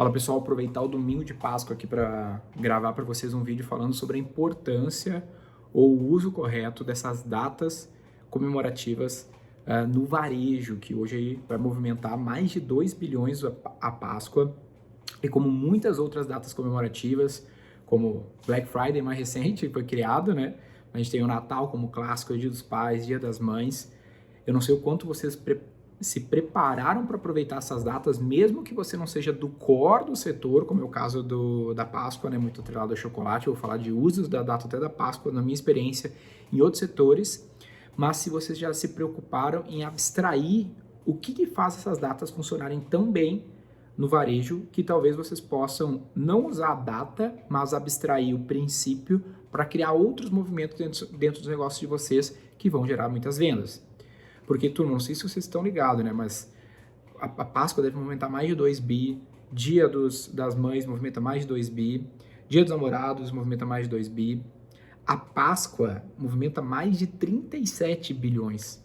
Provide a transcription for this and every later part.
Fala pessoal, aproveitar o domingo de Páscoa aqui para gravar para vocês um vídeo falando sobre a importância ou o uso correto dessas datas comemorativas no varejo, que hoje aí vai movimentar mais de 2 bilhões a Páscoa, e como muitas outras datas comemorativas, como Black Friday mais recente, foi criado, né? A gente tem o Natal como clássico, o Dia dos Pais, Dia das Mães. Eu não sei o quanto vocês se prepararam para aproveitar essas datas, mesmo que você não seja do core do setor, como é o caso da Páscoa, né, muito atrelado ao chocolate. Eu vou falar de usos da data até da Páscoa, na minha experiência, em outros setores. Mas se vocês já se preocuparam em abstrair o que faz essas datas funcionarem tão bem no varejo, que talvez vocês possam não usar a data, mas abstrair o princípio para criar outros movimentos dentro dos negócios de vocês que vão gerar muitas vendas. Porque, turma, não sei se vocês estão ligados, né? Mas a Páscoa deve movimentar mais de 2 bi, Dia das Mães movimenta mais de 2 bi, Dia dos Namorados movimenta mais de 2 bi, a Páscoa movimenta mais de 37 bilhões.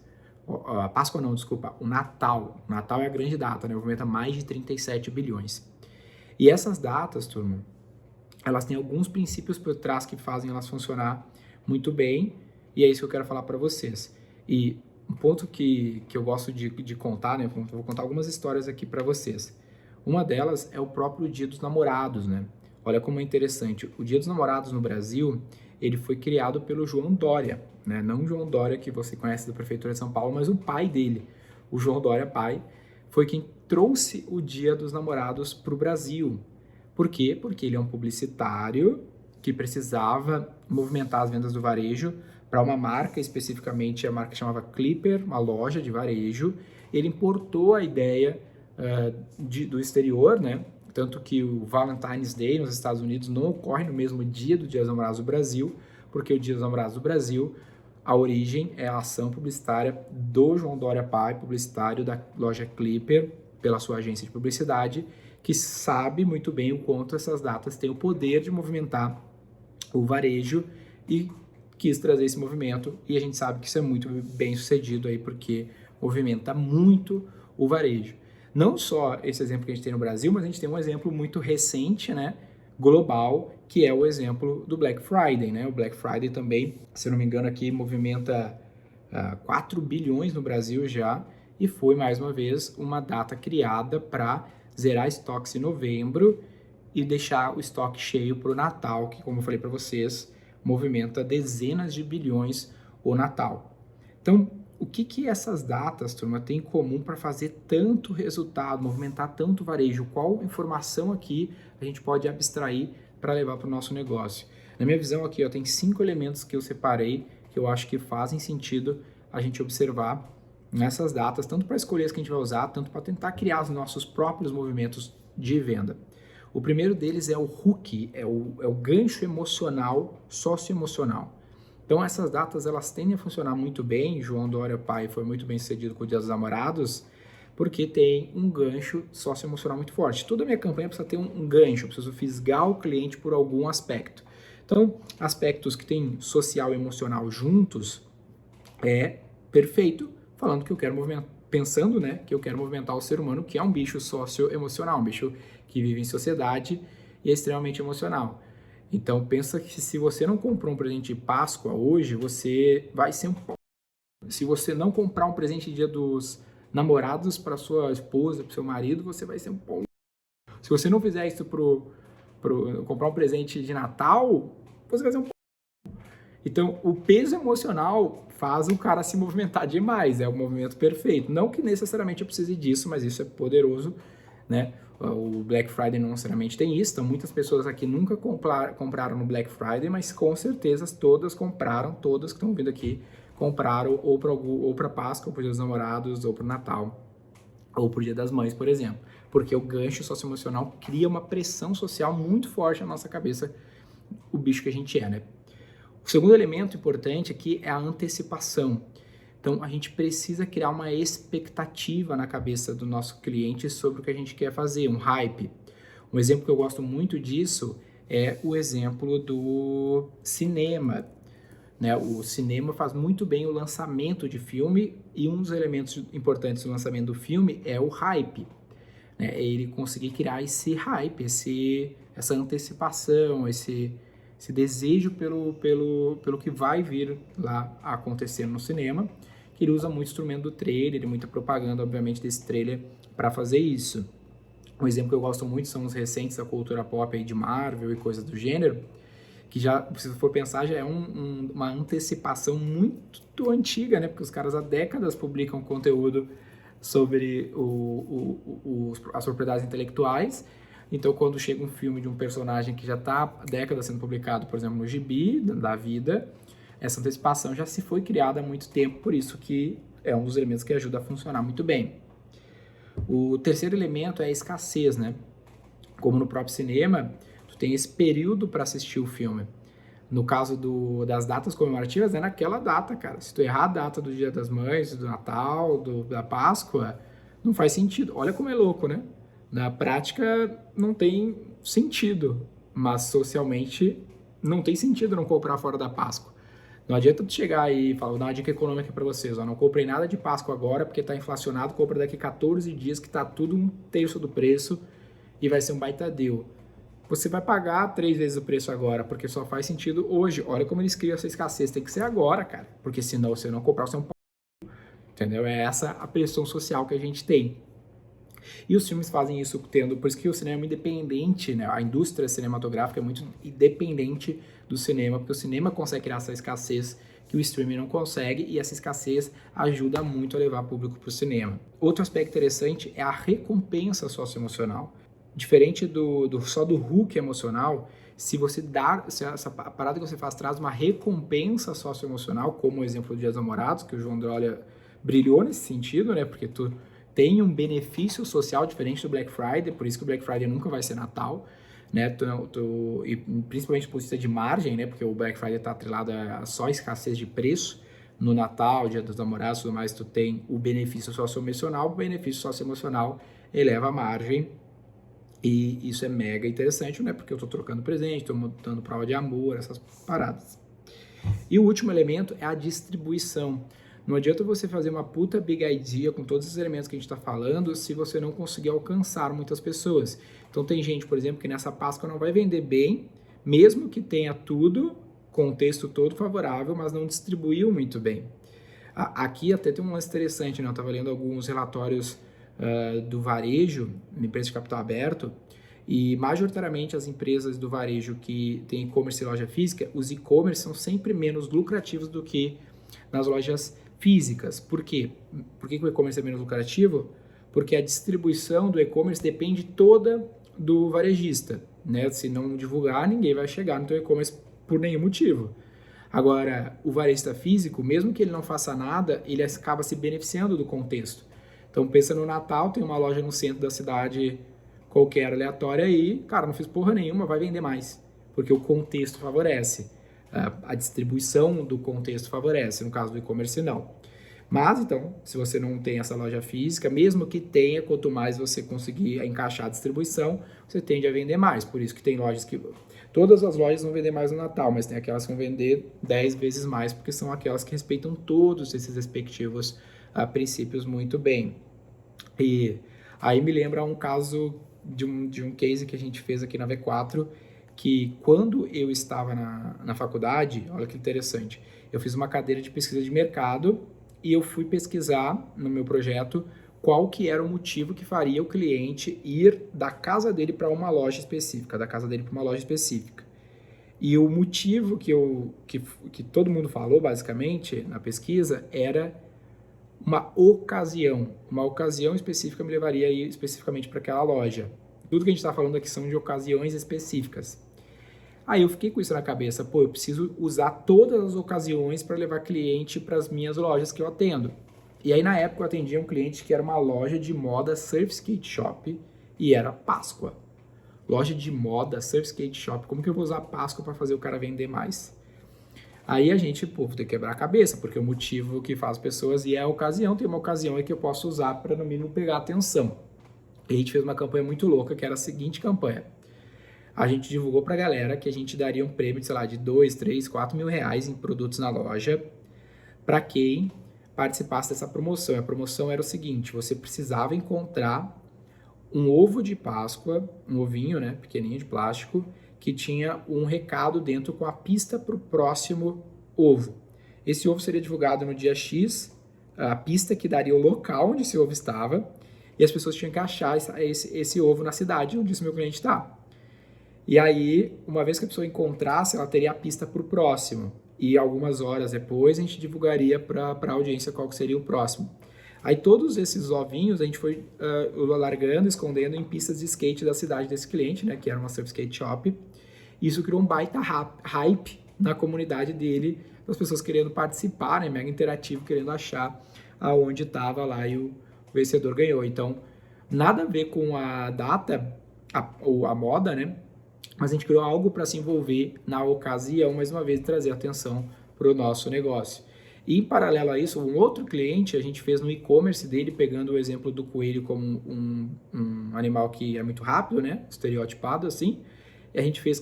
A Páscoa não, desculpa, o Natal. O Natal é a grande data, né? Movimenta mais de 37 bilhões. E essas datas, turma, elas têm alguns princípios por trás que fazem elas funcionar muito bem, e é isso que eu quero falar para vocês. E um ponto que eu gosto de contar, né? Vou contar algumas histórias aqui para vocês. Uma delas é o próprio Dia dos Namorados, né? Olha como é interessante. O Dia dos Namorados no Brasil, ele foi criado pelo João Dória, né? Não o João Dória que você conhece da Prefeitura de São Paulo, mas o pai dele, o João Dória pai, foi quem trouxe o Dia dos Namorados para o Brasil. Por quê? Porque ele é um publicitário que precisava movimentar as vendas do varejo para uma marca, especificamente a marca chamava Clipper, uma loja de varejo. Ele importou a ideia do exterior, né? Tanto que o Valentine's Day nos Estados Unidos não ocorre no mesmo dia do Dia dos Namorados do Brasil, porque o Dia dos Namorados do Brasil, a origem é a ação publicitária do João Dória Pai, publicitário da loja Clipper, pela sua agência de publicidade, que sabe muito bem o quanto essas datas têm o poder de movimentar o varejo e quis trazer esse movimento, e a gente sabe que isso é muito bem sucedido aí, porque movimenta muito o varejo. Não só esse exemplo que a gente tem no Brasil, mas a gente tem um exemplo muito recente, né, global, que é o exemplo do Black Friday, né? O Black Friday também, se eu não me engano aqui, movimenta 4 bilhões no Brasil já, e foi mais uma vez uma data criada para zerar estoques em novembro e deixar o estoque cheio para o Natal, que, como eu falei para vocês, movimenta dezenas de bilhões o Natal. Então, o que essas datas, turma, têm em comum para fazer tanto resultado, movimentar tanto varejo? Qual informação aqui a gente pode abstrair para levar para o nosso negócio? Na minha visão aqui, ó, tem 5 elementos que eu separei que eu acho que fazem sentido a gente observar nessas datas, tanto para escolher as que a gente vai usar, tanto para tentar criar os nossos próprios movimentos de venda. O primeiro deles é o hook, é o gancho emocional, socioemocional. Então essas datas elas tendem a funcionar muito bem. João Dória pai foi muito bem sucedido com o Dia dos Namorados, porque tem um gancho socioemocional muito forte. Toda a minha campanha precisa ter um gancho, eu preciso fisgar o cliente por algum aspecto. Então, aspectos que tem social e emocional juntos é perfeito, falando que eu quero movimentar, pensando, né, que eu quero movimentar o ser humano, que é um bicho socioemocional, um bicho que vive em sociedade e é extremamente emocional. Então pensa que se você não comprou um presente de Páscoa hoje, você vai ser um pão. Se você não comprar um presente de Dia dos Namorados para sua esposa, para seu marido, você vai ser um pão. Se você não fizer isso comprar um presente de Natal, você vai ser um pão. Então, o peso emocional faz o cara se movimentar demais, é o movimento perfeito. Não que necessariamente eu precise disso, mas isso é poderoso, né? O Black Friday não necessariamente tem isso, então muitas pessoas aqui nunca compraram no Black Friday, mas com certeza todas compraram, todas que estão vindo aqui compraram ou para Páscoa, ou para o Dia dos Namorados, ou para o Natal, ou para o Dia das Mães, por exemplo. Porque o gancho socioemocional cria uma pressão social muito forte na nossa cabeça, o bicho que a gente é, né? O segundo elemento importante aqui é a antecipação. Então, a gente precisa criar uma expectativa na cabeça do nosso cliente sobre o que a gente quer fazer, um hype. Um exemplo que eu gosto muito disso é o exemplo do cinema, né? O cinema faz muito bem o lançamento de filme e um dos elementos importantes do lançamento do filme é o hype. né? É ele conseguir criar esse hype, essa antecipação, esse desejo pelo que vai vir lá acontecendo no cinema, que ele usa muito instrumento do trailer e muita propaganda, obviamente, desse trailer para fazer isso. Um exemplo que eu gosto muito são os recentes da cultura pop aí de Marvel e coisas do gênero, que já, se for pensar, já é uma antecipação muito antiga, né? Porque os caras há décadas publicam conteúdo sobre as propriedades intelectuais. Então, quando chega um filme de um personagem que já está há décadas sendo publicado, por exemplo, no gibi da vida, essa antecipação já se foi criada há muito tempo, por isso que é um dos elementos que ajuda a funcionar muito bem. O terceiro elemento é a escassez, né? Como no próprio cinema, tu tem esse período para assistir o filme. No caso das datas comemorativas, é naquela data, cara. Se tu errar a data do Dia das Mães, do Natal, da Páscoa, não faz sentido. Olha como é louco, né? Na prática, não tem sentido, mas socialmente não tem sentido não comprar fora da Páscoa. Não adianta tu chegar aí e falar, vou dar uma dica econômica para vocês, ó, não comprei nada de Páscoa agora porque está inflacionado, compra daqui 14 dias que está tudo um terço do preço e vai ser um baita deal. Você vai pagar 3 vezes o preço agora, porque só faz sentido hoje. Olha como eles criam essa escassez, tem que ser agora, cara, porque senão você não comprar, você é um pau, entendeu? É essa a pressão social que a gente tem. E os filmes fazem isso por isso que o cinema é independente, né? A indústria cinematográfica é muito independente do cinema, porque o cinema consegue criar essa escassez que o streaming não consegue, e essa escassez ajuda muito a levar público para o cinema. Outro aspecto interessante é a recompensa socioemocional. Diferente só do hook emocional, se essa parada que você faz traz uma recompensa socioemocional, como o exemplo do Dia dos Namorados, que o João Dória brilhou nesse sentido, né? Porque tu tem um benefício social diferente do Black Friday, por isso que o Black Friday nunca vai ser Natal, né? E principalmente por vista de margem, né? Porque o Black Friday está atrelado a só escassez de preço. No Natal, Dia dos Namorados e tudo mais, tu tem o benefício socioemocional, o benefício socioemocional eleva a margem, e isso é mega interessante, né? Porque eu tô trocando presente, tô dando prova de amor, essas paradas. E o último elemento é a distribuição. Não adianta você fazer uma puta big idea com todos os elementos que a gente está falando se você não conseguir alcançar muitas pessoas. Então tem gente, por exemplo, que nessa Páscoa não vai vender bem, mesmo que tenha tudo, contexto todo favorável, mas não distribuiu muito bem. Aqui até tem um lance interessante, né? Eu estava lendo alguns relatórios do varejo, empresa de capital aberto, e majoritariamente as empresas do varejo que têm e-commerce e loja física, os e-commerce são sempre menos lucrativos do que nas lojas físicas. Por quê? Por que o e-commerce é menos lucrativo? Porque a distribuição do e-commerce depende toda do varejista, né? Se não divulgar, ninguém vai chegar no teu e-commerce por nenhum motivo. Agora, o varejista físico, mesmo que ele não faça nada, ele acaba se beneficiando do contexto. Então, pensa no Natal, tem uma loja no centro da cidade qualquer aleatória aí, cara, não fiz porra nenhuma, vai vender mais, porque o contexto favorece. A distribuição do contexto favorece, no caso do e-commerce não. Mas, então, se você não tem essa loja física, mesmo que tenha, quanto mais você conseguir encaixar a distribuição, você tende a vender mais. Por isso que tem lojas que... Todas as lojas vão vender mais no Natal, mas tem aquelas que vão vender 10 vezes mais, porque são aquelas que respeitam todos esses respectivos princípios muito bem. E aí me lembra um caso de um case que a gente fez aqui na V4, que quando eu estava na faculdade, olha que interessante, eu fiz uma cadeira de pesquisa de mercado e eu fui pesquisar no meu projeto qual que era o motivo que faria o cliente ir da casa dele para uma loja específica, da casa dele para uma loja específica. E o motivo que todo mundo falou, basicamente, na pesquisa, era uma ocasião específica me levaria aí especificamente para aquela loja. Tudo que a gente está falando aqui são de ocasiões específicas. Aí eu fiquei com isso na cabeça, pô, eu preciso usar todas as ocasiões para levar cliente para as minhas lojas que eu atendo. E aí na época eu atendia um cliente que era uma loja de moda surf skate shop e era Páscoa. Loja de moda surf skate shop, como que eu vou usar Páscoa para fazer o cara vender mais? Aí a gente, pô, tem que quebrar a cabeça, porque o motivo que faz pessoas e é a ocasião, tem uma ocasião aí que eu posso usar para no mínimo pegar atenção. E a gente fez uma campanha muito louca, que era a seguinte campanha. A gente divulgou pra galera que a gente daria um prêmio de, sei lá, de 2, 3, 4 mil reais em produtos na loja para quem participasse dessa promoção. A promoção era o seguinte, você precisava encontrar um ovo de Páscoa, um ovinho, né, pequenininho de plástico, que tinha um recado dentro com a pista para o próximo ovo. Esse ovo seria divulgado no dia X, a pista que daria o local onde esse ovo estava, e as pessoas tinham que achar esse ovo na cidade onde esse meu cliente está. E aí, uma vez que a pessoa encontrasse, ela teria a pista para o próximo. E algumas horas depois a gente divulgaria para a audiência qual que seria o próximo. Aí todos esses ovinhos a gente foi largando, escondendo em pistas de skate da cidade desse cliente, né, que era uma surf skate shop. Isso criou um baita hype na comunidade dele, das pessoas querendo participar, né, mega interativo, querendo achar aonde estava lá e o vencedor ganhou. Então, nada a ver com a data, ou a moda, né, mas a gente criou algo para se envolver na ocasião, mais uma vez, trazer atenção para o nosso negócio. E em paralelo a isso, um outro cliente a gente fez no e-commerce dele, pegando o exemplo do coelho como um animal que é muito rápido, né? Estereotipado assim. E a gente fez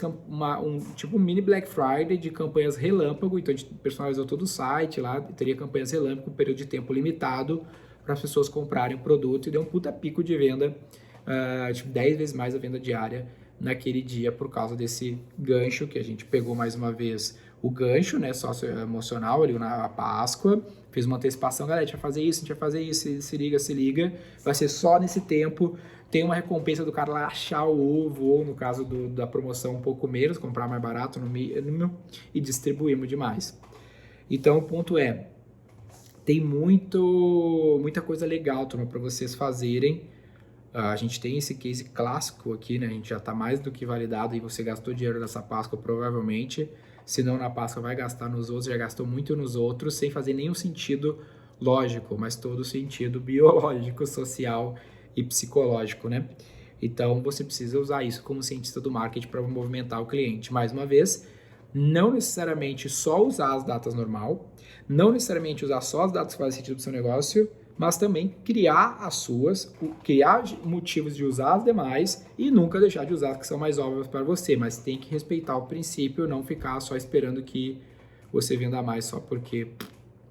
tipo um mini Black Friday de campanhas relâmpago. Então a gente personalizou todo o site lá, teria campanhas relâmpago, um período de tempo limitado para as pessoas comprarem o produto e deu um puta pico de venda, tipo 10 vezes mais a venda diária naquele dia por causa desse gancho que a gente pegou mais uma vez o gancho, né, socioemocional ali na Páscoa, fez uma antecipação, galera, a gente vai fazer isso, se liga, vai ser só nesse tempo, tem uma recompensa do cara lá achar o ovo, ou no caso da promoção um pouco menos, comprar mais barato no mínimo e distribuímos demais. Então o ponto é, tem muita coisa legal, turma, para vocês fazerem. A gente tem esse case clássico aqui, né? A gente já está mais do que validado e você gastou dinheiro nessa Páscoa provavelmente. Se não na Páscoa vai gastar nos outros, já gastou muito nos outros, sem fazer nenhum sentido lógico, mas todo sentido biológico, social e psicológico, né? Então você precisa usar isso como cientista do marketing para movimentar o cliente. Mais uma vez, não necessariamente só usar as datas normal, não necessariamente usar só as datas que fazem sentido para o seu negócio, mas também criar as suas, criar motivos de usar as demais e nunca deixar de usar as que são mais óbvias para você, mas tem que respeitar o princípio, não ficar só esperando que você venda mais só porque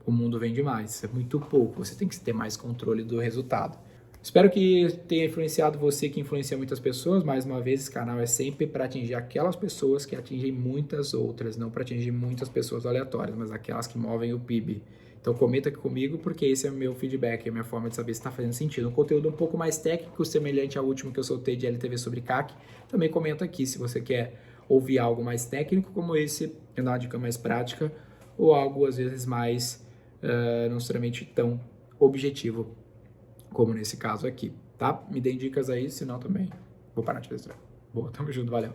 o mundo vende mais. Isso é muito pouco, você tem que ter mais controle do resultado. Espero que tenha influenciado você, que influencia muitas pessoas. Mais uma vez, esse canal é sempre para atingir aquelas pessoas que atingem muitas outras, não para atingir muitas pessoas aleatórias, mas aquelas que movem o PIB. Então comenta aqui comigo, porque esse é o meu feedback, é a minha forma de saber se está fazendo sentido. Um conteúdo um pouco mais técnico, semelhante ao último que eu soltei de LTV sobre CAC. Também comenta aqui se você quer ouvir algo mais técnico como esse, uma dica mais prática, ou algo às vezes mais não necessariamente tão objetivo como nesse caso aqui, tá? Me deem dicas aí, senão também vou parar de registrar. Boa, tamo junto, valeu.